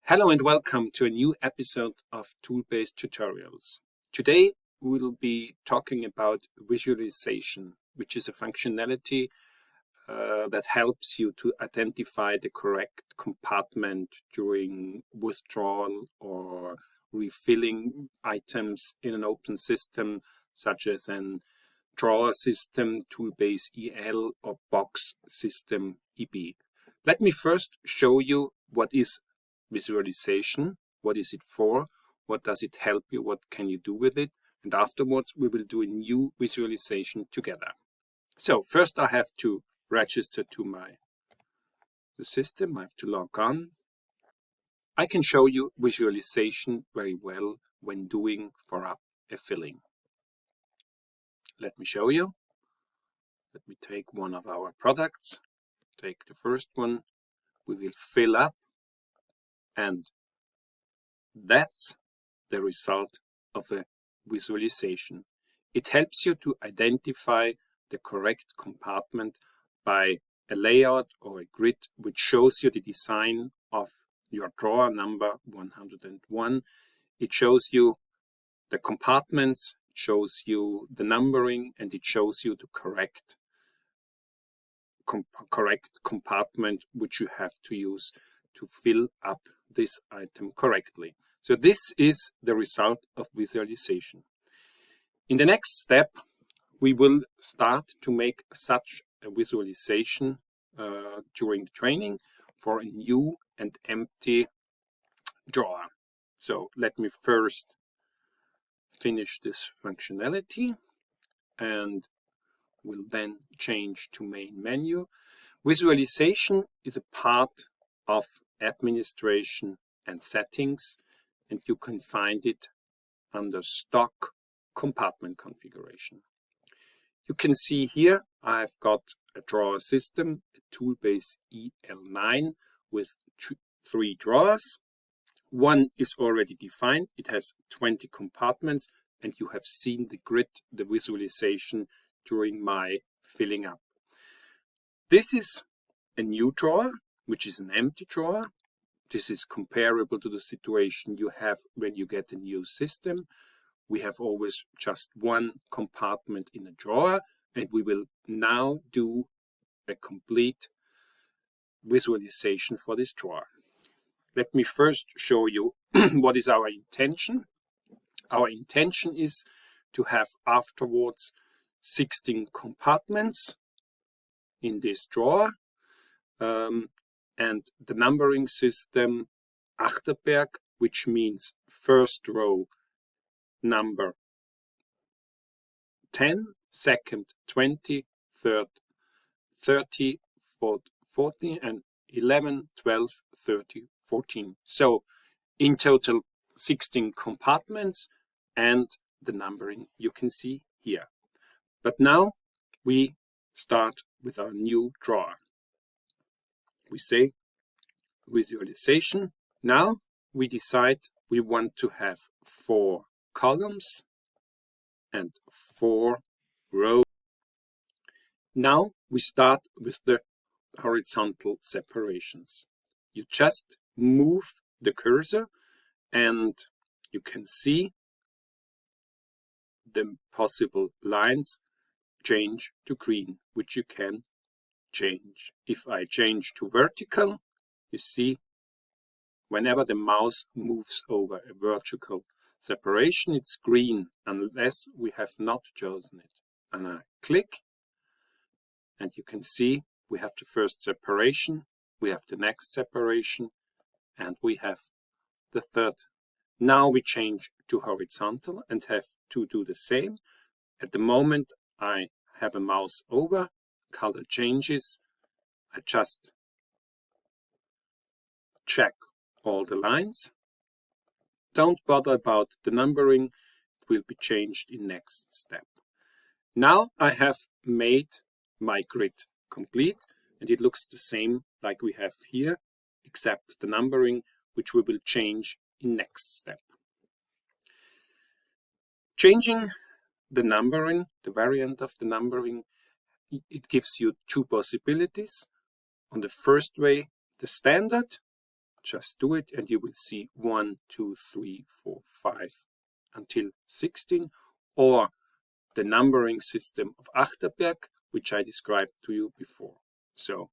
Hello and welcome to a new episode of Toolbase tutorials. Today we will be talking about visualization, which is a functionality that helps you to identify the correct compartment during withdrawal or refilling items in an open system, such as an drawer system, Toolbase EL, or box system EB. Let me first show you what is visualization, what is it for, what does it help you, what can you do with it, and afterwards we will do a new visualization together. So first I have to register to the system. I have to log on. I can show you visualization very well when doing for up a filling. Let me show you. Let me take one of our products. Take the first one. We will fill up, and that's the result of a visualization. It helps you to identify the correct compartment by a layout or a grid which shows you the design of your drawer number 101. It shows you the compartments, it shows you the numbering, and it shows you the correct compartment which you have to use to fill up this item correctly. So this is the result of visualization. In the next step, we will start to make such a visualization during the training for a new and empty drawer. So let me first finish this functionality and we'll then change to main menu. Visualization is a part of administration and settings, and you can find it under stock compartment configuration. You can see here I've got a drawer system, a Toolbase EL9 with 3 drawers. One is already defined. It has 20 compartments, and you have seen the grid, the visualization during my filling up. This is a new drawer, which is an empty drawer. This is comparable to the situation you have when you get a new system. We have always just one compartment in a drawer, and we will now do a complete visualization for this drawer. Let me first show you what is our intention. Our intention is to have afterwards 16 compartments in this drawer, and the numbering system Achterberg, which means first row number 10, second 20, third 30, fourth 40, and 11, 12, 30, 14. So in total 16 compartments, and the numbering you can see here. But now we start with our new drawer. We say visualization. Now we decide we want to have 4 columns and 4 rows. Now we start with the horizontal separations. You just move the cursor and you can see the possible lines change to green, which you can change. If I change to vertical, you see whenever the mouse moves over a vertical separation, it's green unless we have not chosen it. And I click, and you can see we have the first separation, we have the next separation, and we have the third. Now we change to horizontal and have to do the same. At the moment I have a mouse over, color changes, I just check all the lines. Don't bother about the numbering, it will be changed in next step. Now I have made my grid complete, and it looks the same like we have here, except the numbering, which we will change in next step. Changing the numbering, the variant of the numbering, it gives you 2 possibilities. On the first way, the standard, just do it and you will see 1, 2, 3, 4, 5 until 16, or the numbering system of Achterberg, which I described to you before. So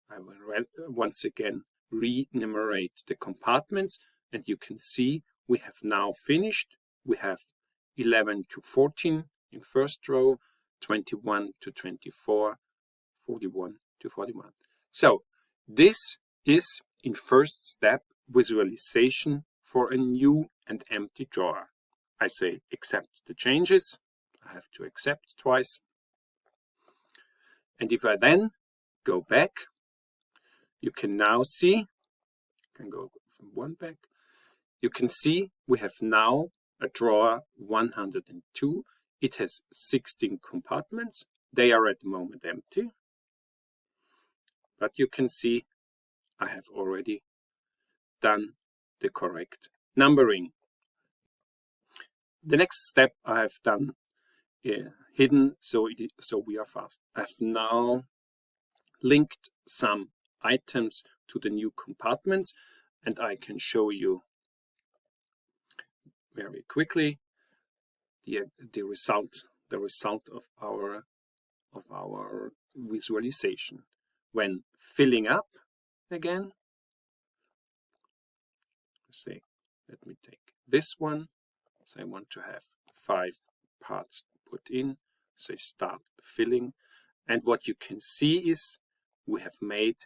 I will once again re-enumerate the compartments, and you can see we have now finished. We have 11 to 14 in first row, 21 to 24, 41 to 41. So this is in first step visualization for a new and empty drawer. I say accept the changes. I have to accept twice. And if I then go back, you can now see, I can go from one back, you can see we have now a drawer 102. It has 16 compartments. They are at the moment empty. But you can see I have already done the correct numbering. The next step I have done hidden, so we are fast. I've now linked some items to the new compartments, and I can show you very quickly the result of our visualization. When filling up again, say, let me take this one. So I want to have 5 parts put in. So I start filling, and what you can see is we have made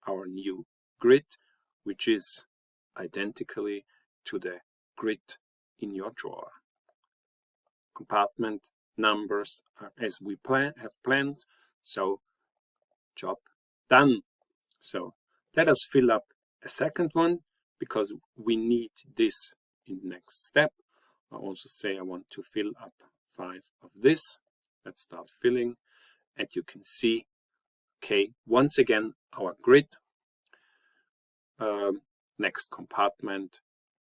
our new grid, which is identically to the grid in your drawer. Compartment numbers are as we have planned, so job done. So let us fill up a second one, because we need this in the next step. I also say I want to fill up 5 of this. Let's start filling, and you can see, okay, once again our grid, next compartment,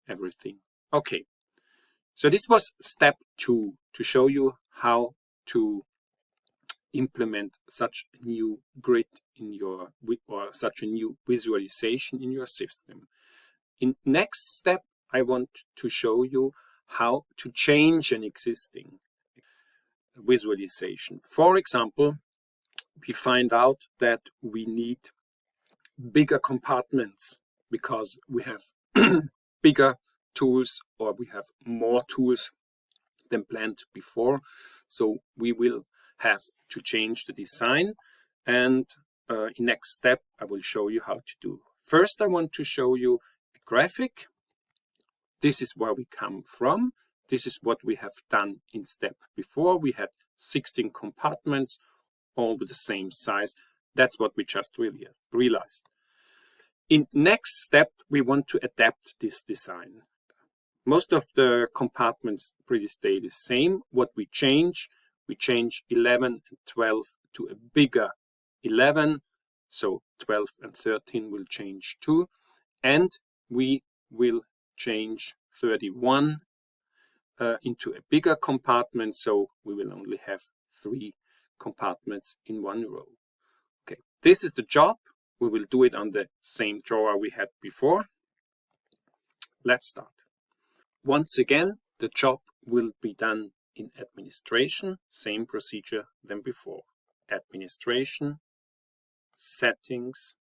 everything. Okay, so this was step 2 to show you how to implement such a new grid in your, or such a new visualization in your system. In next step, I want to show you how to change an existing visualization. For example, we find out that we need bigger compartments because we have bigger tools, or we have more tools than planned before. So we will have to change the design, and in next step I will show you how to do. First, I want to show you a graphic. This is where we come from. This is what we have done in step before. We had 16 compartments, all with the same size. That's what we just realized. In next step, we want to adapt this design. Most of the compartments pretty stay the same. What we change 11 and 12 to a bigger 11. So 12 and 13 will change too. And we will change 31 into a bigger compartment. So we will only have 3 compartments in one row. Okay, this is the job. We will do it on the same drawer we had before. Let's start. Once again, the job will be done in administration, same procedure than before. Administration, settings,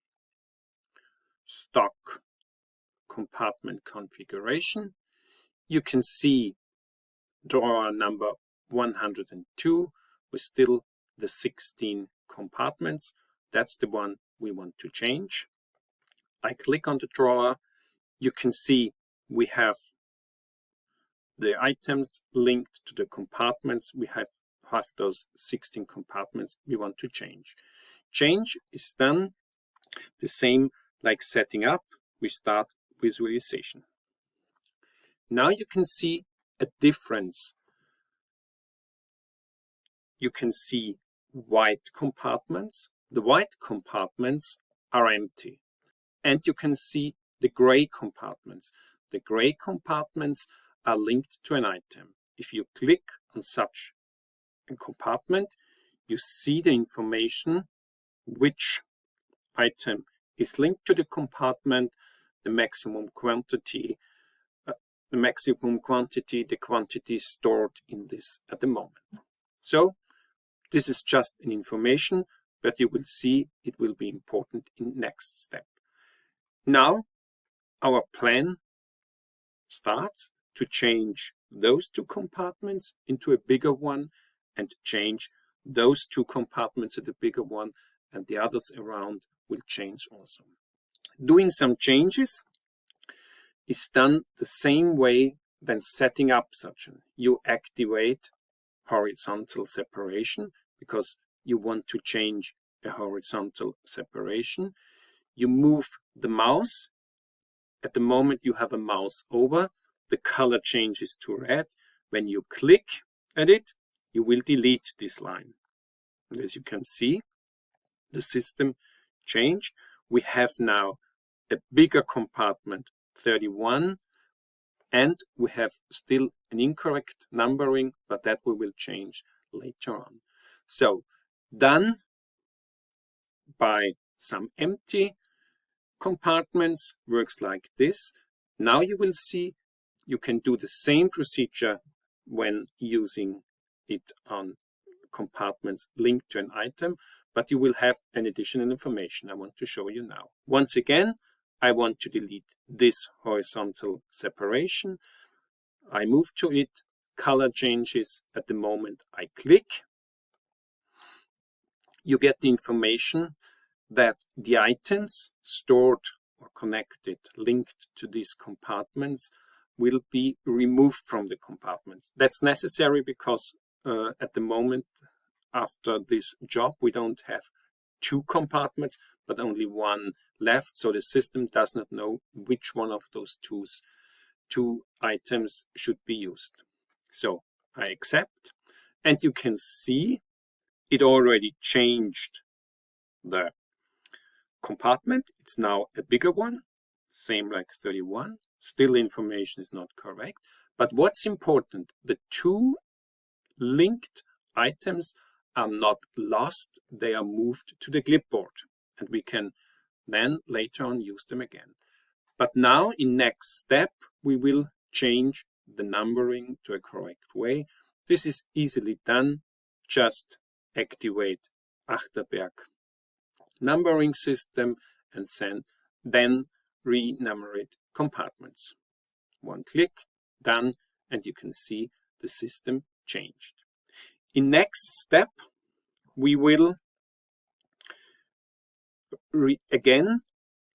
stock, compartment configuration. You can see drawer number 102 with still the 16 compartments. That's the one we want to change. I click on the drawer. You can see we have the items linked to the compartments. We have those 16 compartments we want to change. Change is done the same like setting up. We start visualization. Now you can see a difference. You can see white compartments. The white compartments are empty. And you can see the gray compartments. The gray compartments are linked to an item. If you click on such a compartment, you see the information which item is linked to the compartment, the maximum quantity, the quantity stored in this at the moment. So this is just an information, but you will see it will be important in next step. Now our plan starts to change those two compartments into a bigger one and change those two compartments at a bigger one, and the others around will change also. Doing some changes is done the same way than setting up such an. You activate horizontal separation because you want to change a horizontal separation. You move the mouse. At the moment you have a mouse over, the color changes to red. When you click at it, you will delete this line. And as you can see, the system changed. We have now a bigger compartment, 31, and we have still an incorrect numbering, but that we will change later on. So done by some empty compartments works like this. Now you will see you can do the same procedure when using it on compartments linked to an item, but you will have an additional information I want to show you now. Once again, I want to delete this horizontal separation. I move to it, color changes at the moment I click. You get the information that the items stored or connected, linked to these compartments will be removed from the compartments. That's necessary because at the moment after this job we don't have two compartments but only one left, so the system does not know which one of those two items should be used. So I accept, and you can see it already changed the compartment. It's now a bigger one, same like 31. Still information is not correct, but what's important, the two linked items are not lost, they are moved to the clipboard, and we can then later on use them again. But now in next step we will change the numbering to a correct way. This is easily done. Just activate Achterberg numbering system and then renumerate compartments. One click, done, and you can see the system changed. In next step, we will again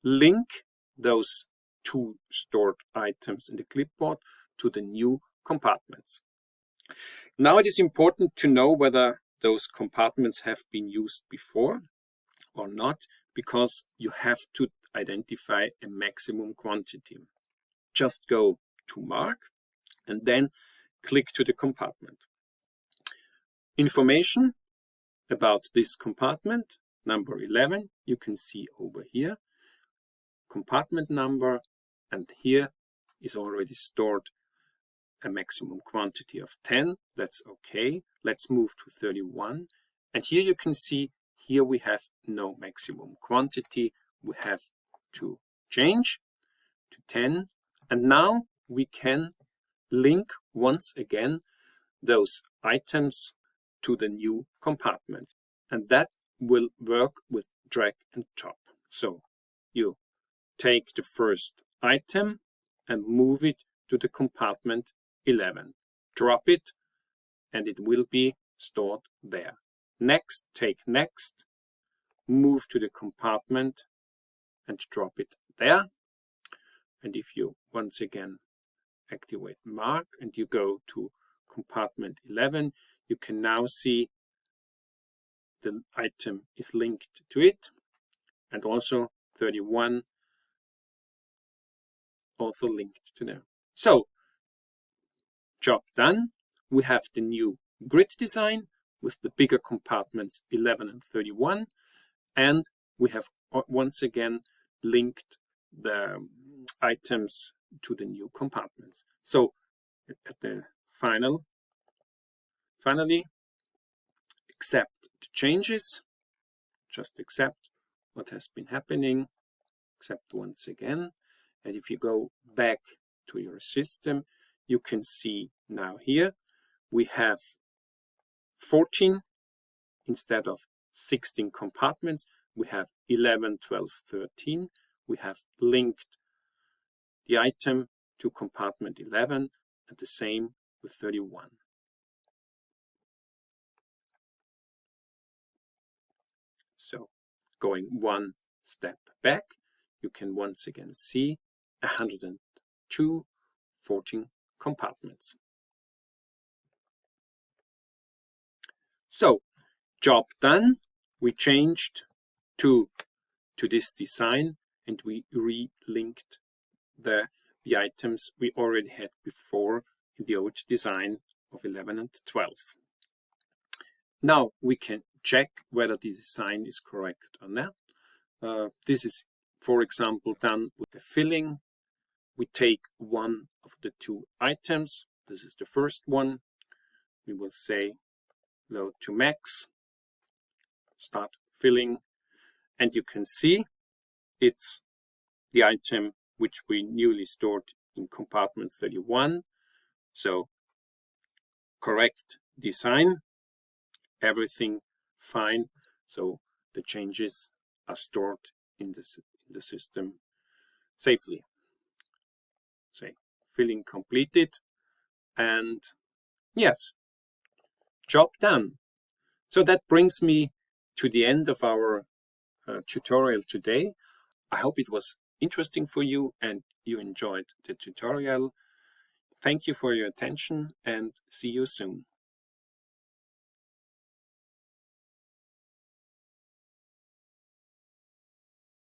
link those two stored items in the clipboard to the new compartments. Now it is important to know whether those compartments have been used before or not, because you have to identify a maximum quantity. Just go to Mark and then click to the compartment. Information about this compartment, number 11, you can see over here. Compartment number, and here is already stored a maximum quantity of 10. That's okay. Let's move to 31. And here you can see, here we have no maximum quantity. We have to change to 10. And now we can link once again those items to the new compartment. And that will work with drag and drop. So you take the first item and move it to the compartment 11. Drop it, and it will be stored there. Next, take next, move to the compartment and drop it there. And if you once again activate Mark and you go to compartment 11, you can now see the item is linked to it, and also 31 also linked to them. So, job done. We have the new grid design with the bigger compartments 11 and 31, and we have once again linked the items to the new compartments. So at the finally accept the changes, just accept what has been happening, accept once again, And if you go back to your system, you can see now here we have 14 instead of 16 compartments. We have 11, 12, 13. We have linked the item to compartment 11, and the same with 31. So going one step back, you can once again see 102, 14 compartments. So job done. We changed to this design, and we re-linked the items we already had before in the old design of 11 and 12. Now we can check whether the design is correct or not. This is, for example, done with a filling. We take one of the two items. This is the first one. We will say load to max, start filling, and you can see it's the item which we newly stored in compartment 31. So correct design, everything fine. So the changes are stored in the system safely. So filling completed, and yes, job done. So that brings me to the end of our tutorial today. I hope it was interesting for you and you enjoyed the tutorial. Thank you for your attention, and see you soon.